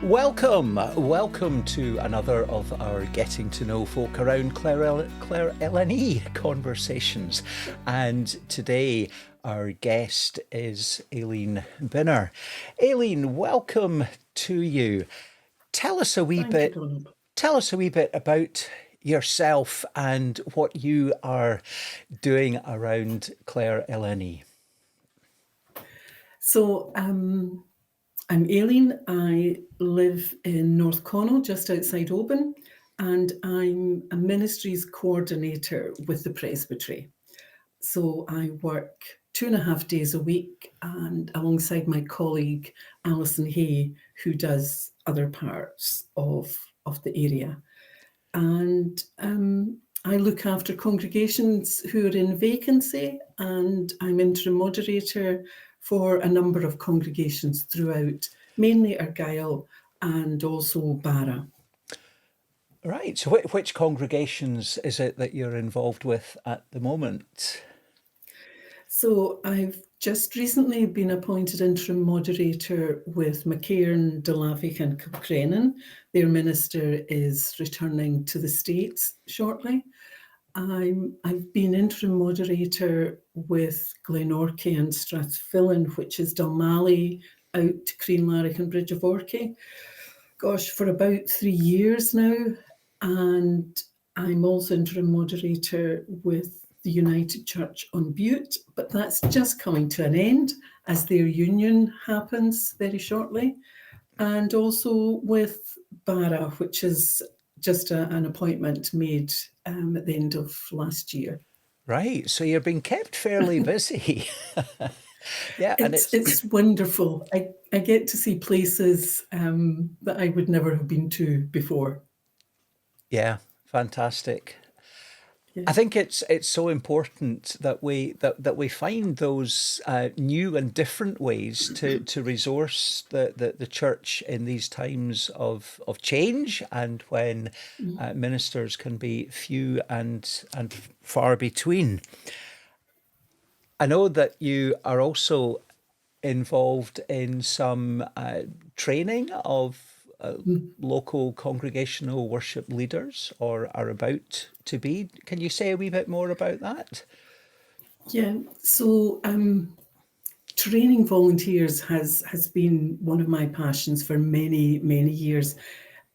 Welcome to another of our Getting to Know Folk Around Clèir Eilean Ì conversations. And today our guest is Aileen Binner. Aileen, welcome to you. Tell us a wee Thank you, bit. Donald. Tell us a wee bit about yourself and what you are doing around Clèir Eilean Ì. So, I'm Aileen. I live in North Connaught, just outside Oban, and I'm a ministries coordinator with the Presbytery. So I work 2.5 days a week, and alongside my colleague Alison Hay, who does other parts of the area. And I look after congregations who are in vacancy, and I'm interim moderator for a number of congregations throughout, mainly Argyll and also Barra. Right, so which congregations is it that you're involved with at the moment? So I've just recently been appointed interim moderator with McCairn, Delavic and Kilcrenan. Their minister is returning to the States shortly. I've been interim moderator with Glenorchy and Strathfillan, which is Dalmally out to Creanlarich and Bridge of Orchy. Gosh, for about 3 years now. And I'm also interim moderator with the United Church on Bute, but that's just coming to an end as their union happens very shortly. And also with Barra, which is just an appointment made at the end of last year. Right, so you're being kept fairly busy. Yeah, and It's wonderful. I get to see places that I would never have been to before. yeah, fantastic. Yeah. I think it's so important that we find those new and different ways to resource the church in these times of change, and when ministers can be few and far between. I know that you are also involved in some training of local congregational worship leaders, or are about to be. Can you say a wee bit more about that? Yeah, so training volunteers has been one of my passions for many, many years.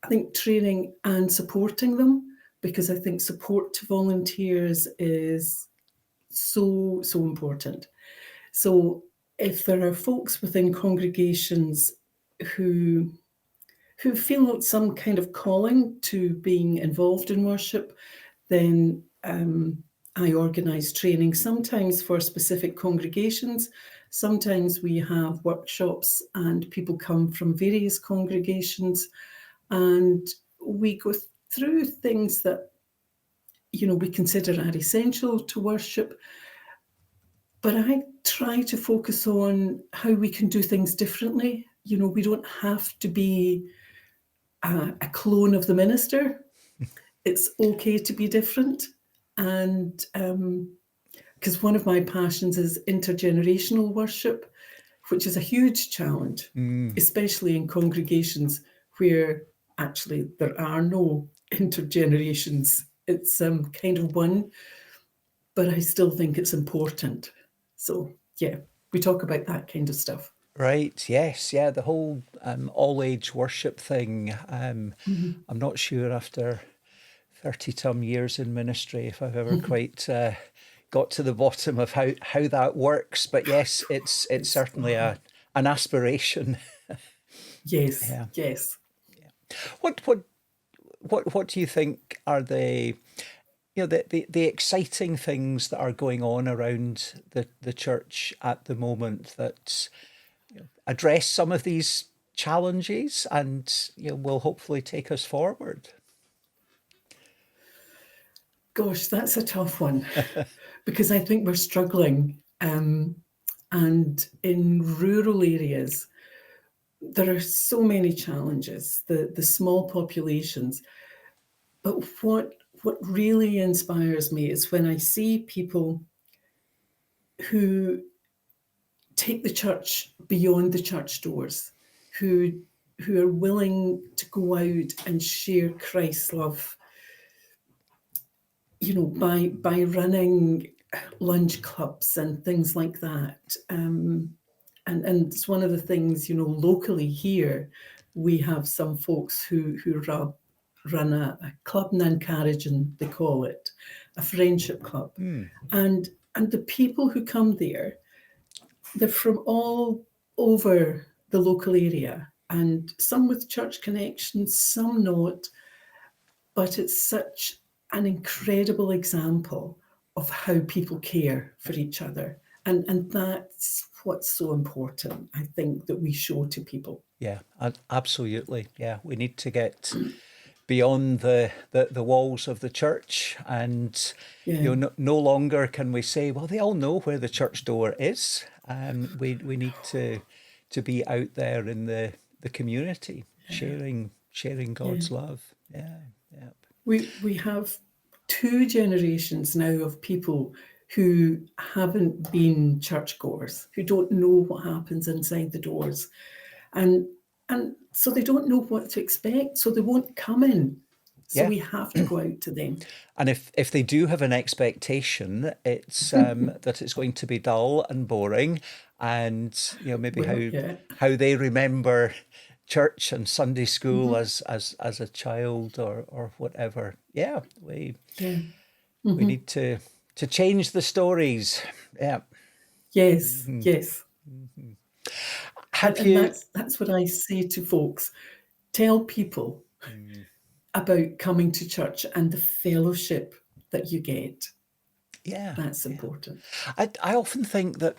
I think training and supporting them, because I think support to volunteers is so important. So if there are folks within congregations who feel some kind of calling to being involved in worship, then I organise training, sometimes for specific congregations. Sometimes we have workshops and people come from various congregations, and we go through things that we consider are essential to worship. But I try to focus on how we can do things differently. We don't have to be a clone of the minister. It's okay to be different. And because one of my passions is intergenerational worship, which is a huge challenge, especially in congregations where actually there are no intergenerations. It's kind of one, but I still think it's important. So yeah, we talk about that kind of stuff. Right, yes, yeah, the whole all age worship thing. I'm not sure after 30 some years in ministry if I've ever quite got to the bottom of how that works. But yes, it's certainly an aspiration. Yes, Yeah. yes. What do you think are the exciting things that are going on around the church at the moment that address some of these challenges and will hopefully take us forward? Gosh, that's a tough one because I think we're struggling. And in rural areas, there are so many challenges, the small populations. But what really inspires me is when I see people who take the church beyond the church doors, who who are willing to go out and share Christ's love, by running lunch clubs and things like that. And it's one of the things, locally here, we have some folks who run a club nan carrigan, they call it, a friendship club. And the people who come there, they're from all over the local area, and some with church connections, some not. But it's such an incredible example of how people care for each other. And that's what's so important, I think, that we show to people. Yeah, absolutely. Yeah, we need to get beyond the walls of the church, and Yeah. no longer can we say, well, they all know where the church door is. We need to be out there in the community, sharing God's love. Yeah, yeah. We have 2 generations now of people who haven't been churchgoers, who don't know what happens inside the doors. And so they don't know what to expect, so they won't come in. So Yeah. we have to go out to them. And if they do have an expectation, it's that it's going to be dull and boring, and maybe how they remember church and Sunday school as a child or whatever. Yeah, we need to change the stories. Yeah. Yes, yes. Have And you? that's what I say to folks. Tell people about coming to church and the fellowship that you get. Yeah, That's important. I often think that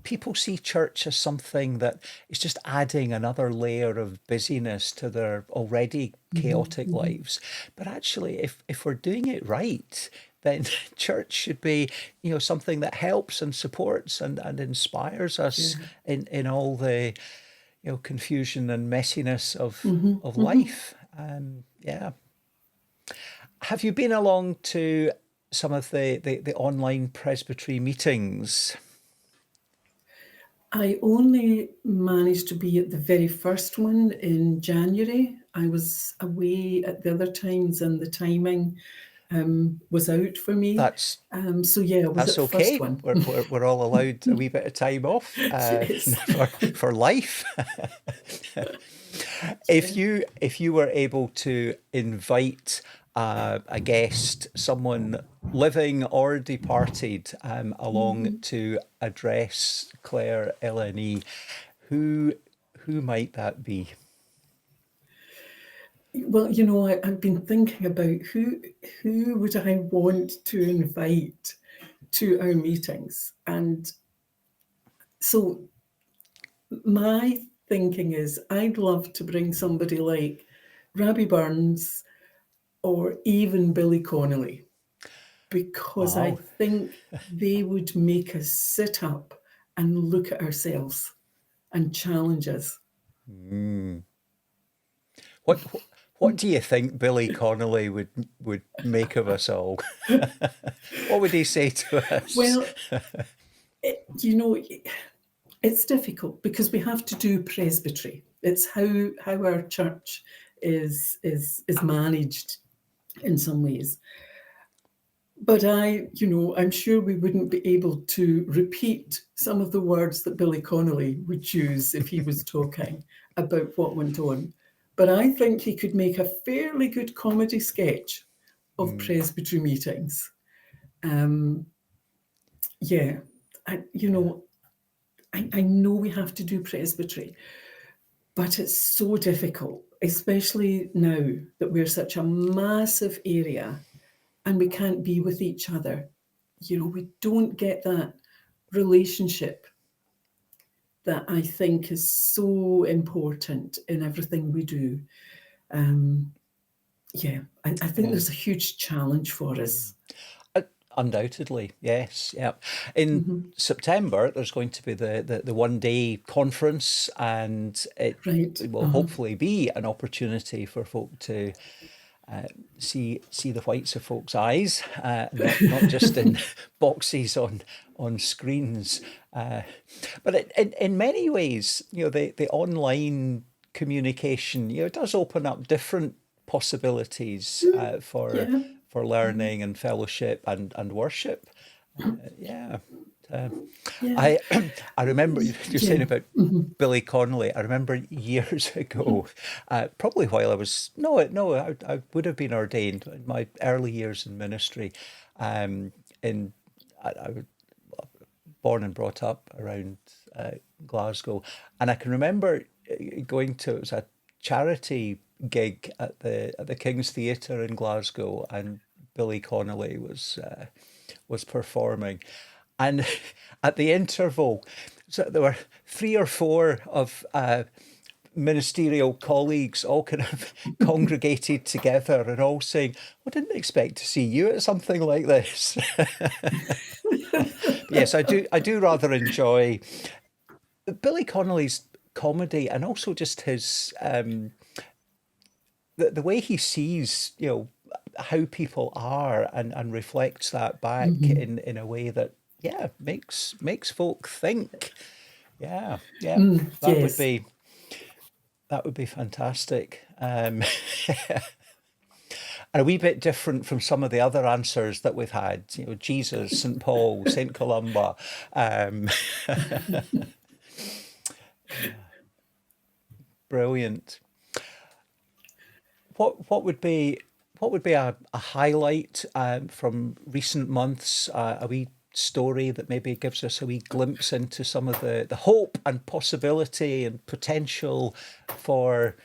people see church as something that is just adding another layer of busyness to their already chaotic lives. But actually, if we're doing it right, then church should be, something that helps and supports and inspires us in all the, confusion and messiness of life. Yeah. Have you been along to some of the online presbytery meetings? I only managed to be at the very first one in January. I was away at the other times, and the timing was out for me. That's So yeah, I was at That's the first okay. one. We're all allowed a wee bit of time off Yes. for life. If you were able to invite a guest, someone living or departed, along to address Clèir Eilean Ì, who might that be? Well, I've been thinking about who would I want to invite to our meetings. And so my thinking is I'd love to bring somebody like Rabbi Burns or even Billy Connolly, because I Wow. think they would make us sit up and look at ourselves and challenge us. What do you think Billy Connolly would make of us all? What would he say to us? Well, it's difficult because we have to do presbytery. It's how our church is managed in some ways. But I'm sure we wouldn't be able to repeat some of the words that Billy Connolly would use if he was talking about what went on. But I think he could make a fairly good comedy sketch of presbytery meetings. Yeah, I know we have to do presbytery, but it's so difficult, especially now that we're such a massive area and we can't be with each other. We don't get that relationship that I think is so important in everything we do. I think there's a huge challenge for us. Undoubtedly, yes. Yeah. In September, there's going to be the one-day conference, and it will hopefully be an opportunity for folk to see the whites of folks' eyes, not just in boxes on screens. But in many ways, the online communication, it does open up different possibilities Yeah. for learning and fellowship and worship. Yeah. Uh, Yeah. I I remember you're saying Yeah. about Billy Connolly. I remember years ago, probably while I was I would have been ordained in my early years in ministry. Um, in I was born and brought up around Glasgow, and I can remember going to, it was a charity gig at the King's Theatre in Glasgow, and Billy Connolly was performing. And at the interval, so there were three or four of ministerial colleagues all kind of congregated together and all saying, "I didn't expect to see you at something like this." Yes, I do rather enjoy Billy Connolly's comedy, and also just his the way he sees, how people are, and reflects that back in a way that, yeah, makes folk think. Yeah, yeah, that would Yes. be that would be fantastic. And a wee bit different from some of the other answers that we've had. Jesus, St. Paul, St. Columba. Um, Brilliant. What would be a highlight from recent months? A wee story that maybe gives us a wee glimpse into some of the hope and possibility and potential for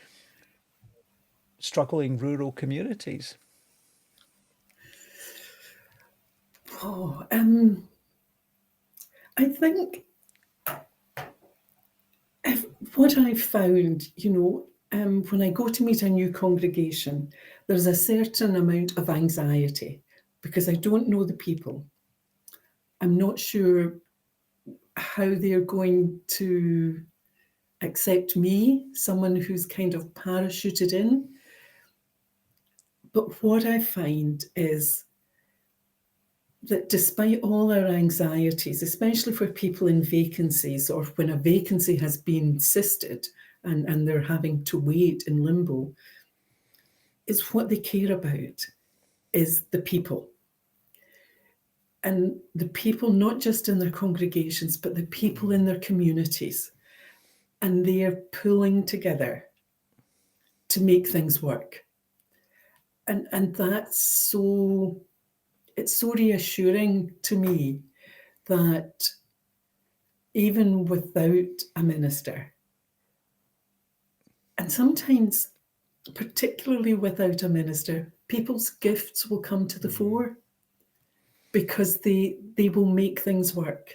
struggling rural communities. Oh, I think what I've found, when I go to meet a new congregation, there's a certain amount of anxiety because I don't know the people. I'm not sure how they're going to accept me, someone who's kind of parachuted in. But what I find is that despite all our anxieties, especially for people in vacancies or when a vacancy has been sisted and they're having to wait in limbo, is what they care about is the people. And the people, not just in their congregations, but the people in their communities. And they are pulling together to make things work. And it's so reassuring to me that even without a minister, and sometimes particularly without a minister, people's gifts will come to the fore because they will make things work.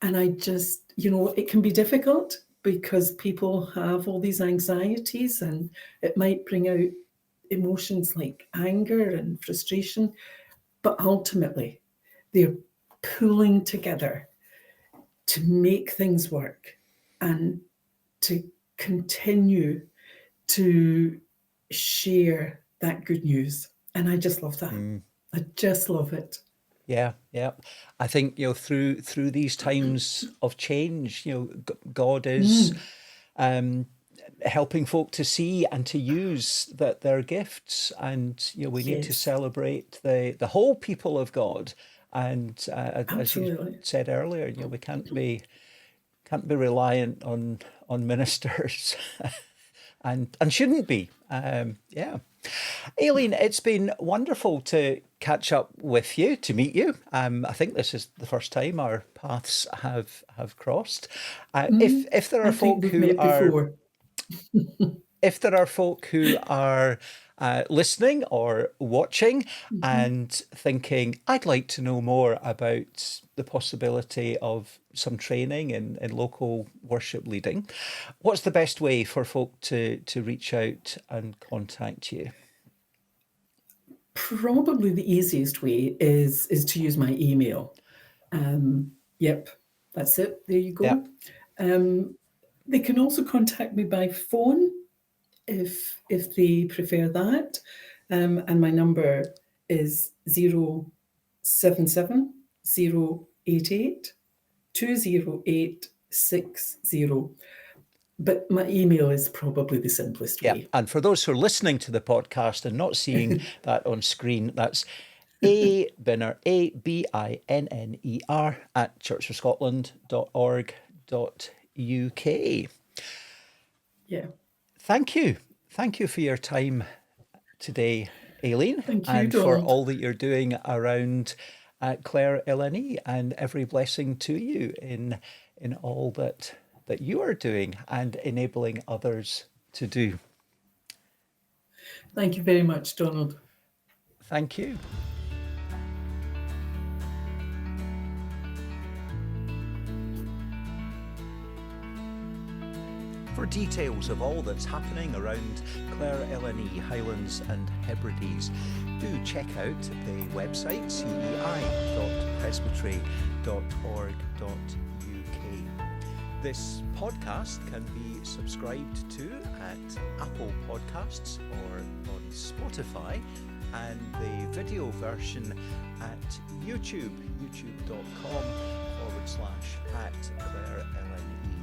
And I just, it can be difficult because people have all these anxieties, and it might bring out emotions like anger and frustration, but ultimately they're pulling together to make things work and to continue to share that good news. And I just love that. I just love it. Yeah, yeah. I think, through these times of change, God is helping folk to see and to use that their gifts, and we need to Yes, celebrate the whole people of God. And as you absolutely. said earlier, we can't be reliant on ministers, and shouldn't be. Yeah. Aileen, it's been wonderful to catch up with you, to meet you. I think this is the first time our paths have crossed. If there I are think folk we've who met are before. if there are folk who are listening or watching and thinking, I'd like to know more about the possibility of some training in local worship leading, what's the best way for folk to reach out and contact you? Probably the easiest way is to use my email. Yep, that's it. There you Yeah. go. They can also contact me by phone if they prefer that. And my number is 077 088 20860. but my email is probably the simplest Yeah. way. And for those who are listening to the podcast and not seeing that on screen, that's Binner, ABINNER at churchofscotland.org.uk. Yeah. Thank you. Thank you for your time today, Aileen, Thank you, and for Donald. all that you're doing around Clèir Eilean Ì, and every blessing to you in all that you are doing and enabling others to do. Thank you very much, Donald. Thank you. For details of all that's happening around Clèir Eilean Ì, Highlands and Hebrides, do check out the website cei.presbytery.org.uk. This podcast can be subscribed to at Apple Podcasts or on Spotify, and the video version at YouTube, youtube.com/@Clèir Eilean Ì.